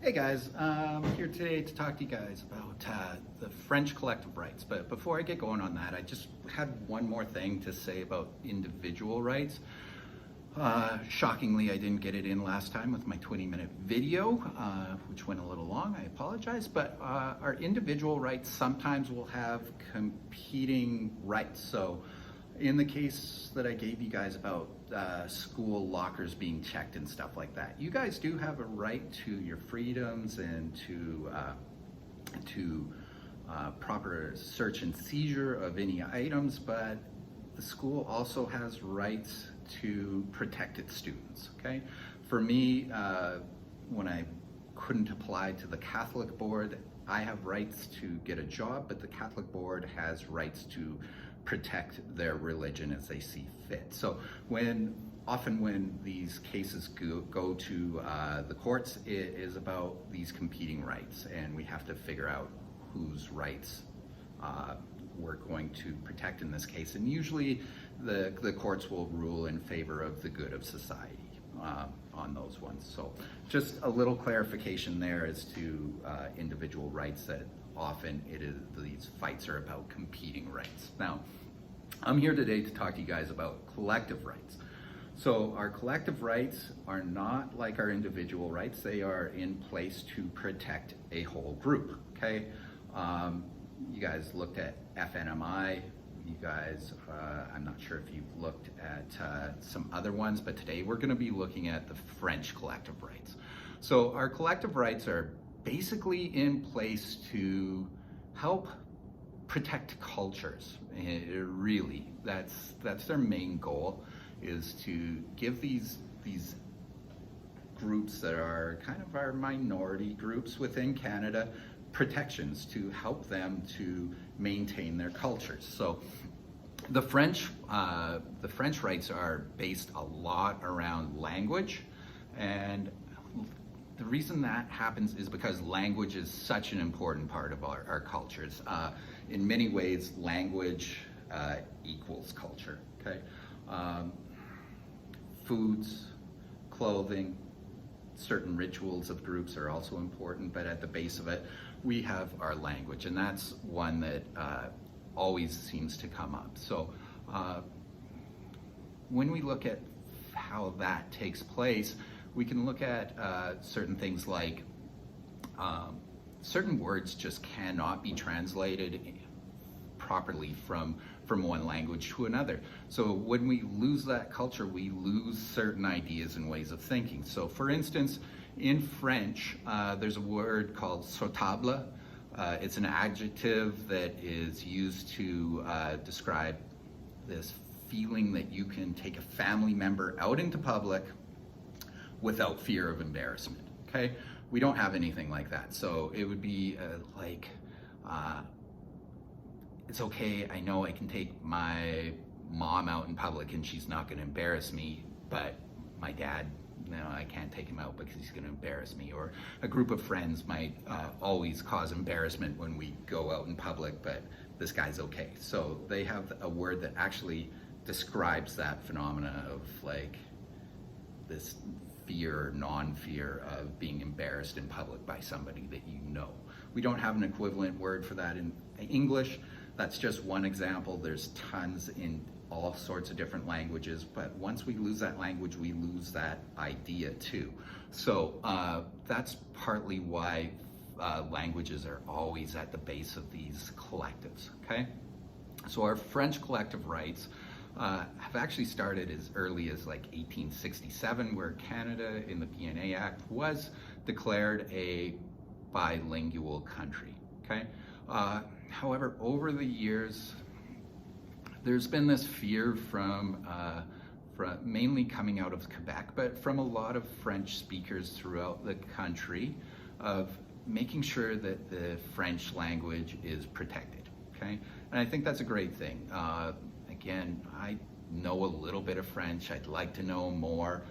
Hey guys, I'm here today to talk to you guys about the French collective rights. But before I get going on that, I just had one more thing to say about individual rights. Shockingly, I didn't get it in last time with my 20-minute video, which went a little long. I apologize. But our individual rights sometimes will have competing rights. So in the case that I gave you guys about school lockers being checked and stuff like that, you guys do have a right to your freedoms and to proper search and seizure of any items, but the school also has rights to protect its students, okay? For me, when I couldn't apply to the Catholic board, I have rights to get a job, but the Catholic board has rights to protect their religion as they see fit. So often when these cases go to the courts, it is about these competing rights, and we have to figure out whose rights we're going to protect in this case. And usually the courts will rule in favor of the good of society on those ones. So just a little clarification there as to individual rights, that often these fights are about competing rights. Now, I'm here today to talk to you guys about collective rights. So our collective rights are not like our individual rights. They are in place to protect a whole group, okay? You guys looked at FNMI. You guys, I'm not sure if you've looked at some other ones, but today we're going to be looking at the French collective rights. So our collective rights are basically in place to help protect cultures. Really, that's their main goal, is to give these groups that are kind of our minority groups within Canada protections to help them to maintain their cultures. So the French rights are based a lot around language, and the reason that happens is because language is such an important part of our cultures. In many ways, language equals culture, okay? Foods, clothing, certain rituals of groups are also important, but at the base of it, we have our language, and that's one that always seems to come up. So when we look at how that takes place, we can look at certain things like certain words just cannot be translated properly from one language to another. So when we lose that culture, we lose certain ideas and ways of thinking. So for instance, in French, there's a word called sautable. It's an adjective that is used to describe this feeling that you can take a family member out into public without fear of embarrassment, okay? We don't have anything like that. So it would be it's okay, I know I can take my mom out in public and she's not gonna embarrass me, but my dad, no, I can't take him out because he's gonna embarrass me. Or a group of friends might always cause embarrassment when we go out in public, but this guy's okay. So they have a word that actually describes that phenomena of like this fear or non-fear of being embarrassed in public by somebody that you know. We don't have an equivalent word for that in English. That's just one example. There's tons in all sorts of different languages, but once we lose that language, we lose that idea too. So that's partly why languages are always at the base of these collectives, okay? So our French collective rights have actually started as early as like 1867, where Canada in the PNA Act was declared a bilingual country, okay? However, over the years, there's been this fear from mainly coming out of Quebec, but from a lot of French speakers throughout the country, of making sure that the French language is protected, okay? And I think that's a great thing. Again, I know a little bit of French. I'd like to know more.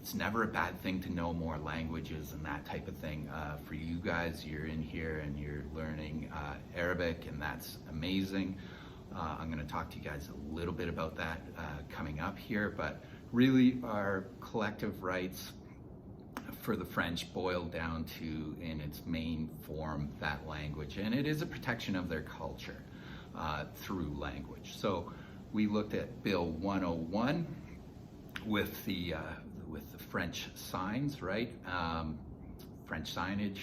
It's never a bad thing to know more languages and that type of thing. For you guys, you're in here and you're learning Arabic, and that's amazing. I'm going to talk to you guys a little bit about that coming up here, but really our collective rights for the French boiled down to, in its main form, that language. And it is a protection of their culture through language. So we looked at Bill 101 with the French signs, right? French signage.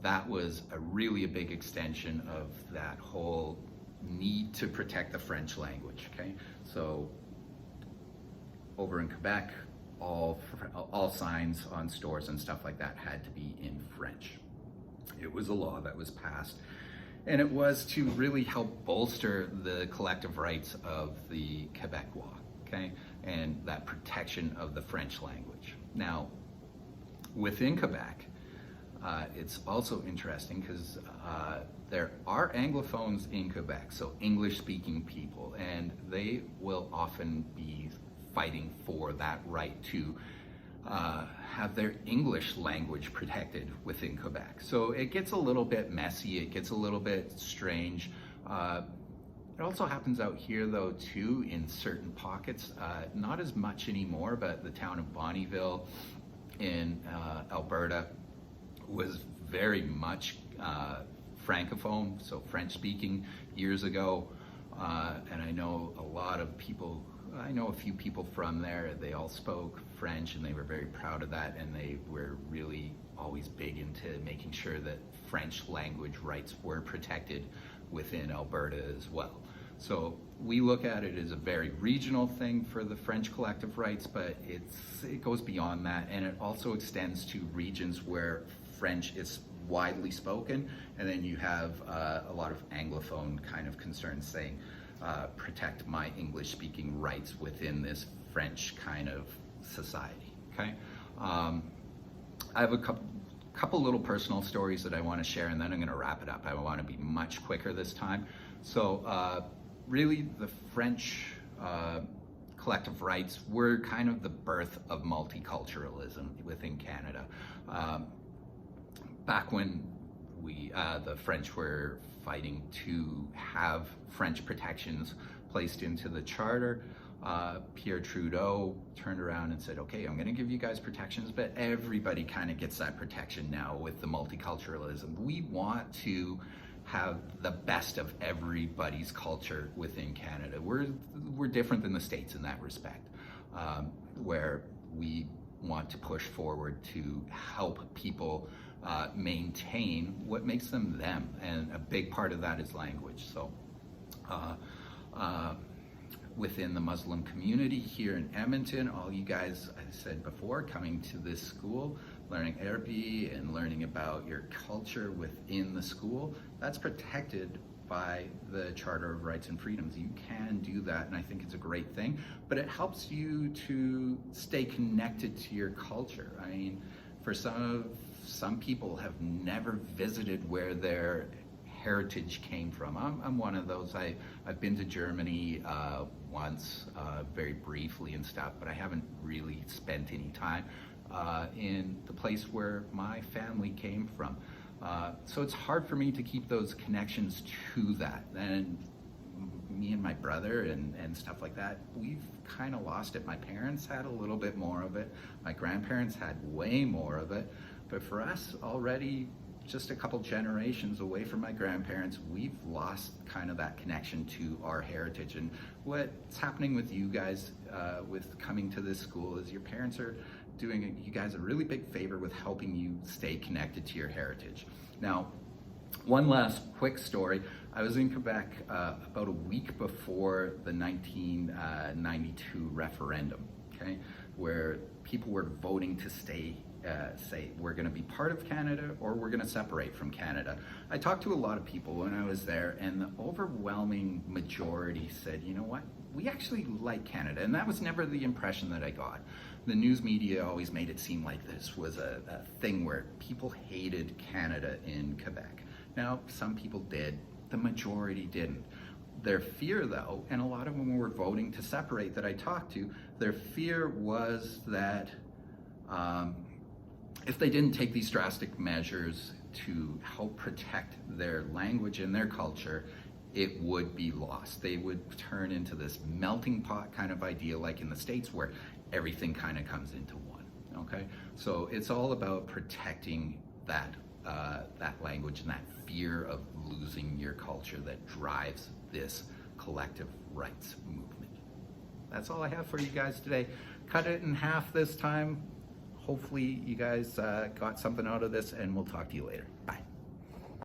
That was really a big extension of that whole need to protect the French language, okay? So over in Quebec, all signs on stores and stuff like that had to be in French. It was a law that was passed, and it was to really help bolster the collective rights of the Quebecois, okay? And that protection of the French language. Now, within Quebec, it's also interesting because there are Anglophones in Quebec, so English-speaking people, and they will often be fighting for that right to have their English language protected within Quebec. So it gets a little bit messy, it gets a little bit strange. It also happens out here though too in certain pockets, not as much anymore, but the town of Bonnyville in Alberta was very much Francophone, so French speaking years ago. And I know a lot of people, I know a few people from there, they all spoke French and they were very proud of that, and they were really always big into making sure that French language rights were protected within Alberta as well. So we look at it as a very regional thing for the French collective rights, but it goes beyond that, and it also extends to regions where French is widely spoken, and then you have a lot of Anglophone kind of concerns saying, protect my English-speaking rights within this French kind of society, okay? I have a couple little personal stories that I want to share, and then I'm going to wrap it up. I want to be much quicker this time. So really the French collective rights were kind of the birth of multiculturalism within Canada. Back when the French were fighting to have French protections placed into the charter, Pierre Trudeau turned around and said, okay, I'm going to give you guys protections, but everybody kind of gets that protection now with the multiculturalism. We want to have the best of everybody's culture within Canada. We're different than the States in that respect, where we want to push forward to help people maintain what makes them them, and a big part of that is language. So within the Muslim community here in Edmonton, all you guys, I said before, coming to this school, learning Arabic and learning about your culture within the school, that's protected by the Charter of Rights and Freedoms. You can do that, and I think it's a great thing, but it helps you to stay connected to your culture. I mean, for some people have never visited where their heritage came from. I'm one of those. I've been to Germany once, very briefly and stuff, but I haven't really spent any time in the place where my family came from. So it's hard for me to keep those connections to that. And me and my brother and stuff like that, we've kind of lost it. My parents had a little bit more of it. My grandparents had way more of it. But for us, already just a couple generations away from my grandparents, we've lost kind of that connection to our heritage. And what's happening with you guys with coming to this school is your parents are doing you guys a really big favor with helping you stay connected to your heritage. Now, one last quick story. I was in Quebec about a week before the 1992 referendum, okay, where people were voting to say we're going to be part of Canada or we're going to separate from Canada. I talked to a lot of people when I was there, and the overwhelming majority said, you know what, we actually like Canada. And that was never the impression that I got. The news media always made it seem like this was a thing where people hated Canada in Quebec. Now, some people did, the majority didn't. Their fear though, and a lot of them were voting to separate that I talked to, their fear was that if they didn't take these drastic measures to help protect their language and their culture, it would be lost. They would turn into this melting pot kind of idea like in the States where everything kind of comes into one. okay? So it's all about protecting that language and that fear of losing your culture that drives this collective rights movement. That's all I have for you guys today. Cut it in half this time. Hopefully you guys got something out of this, and we'll talk to you later. Bye.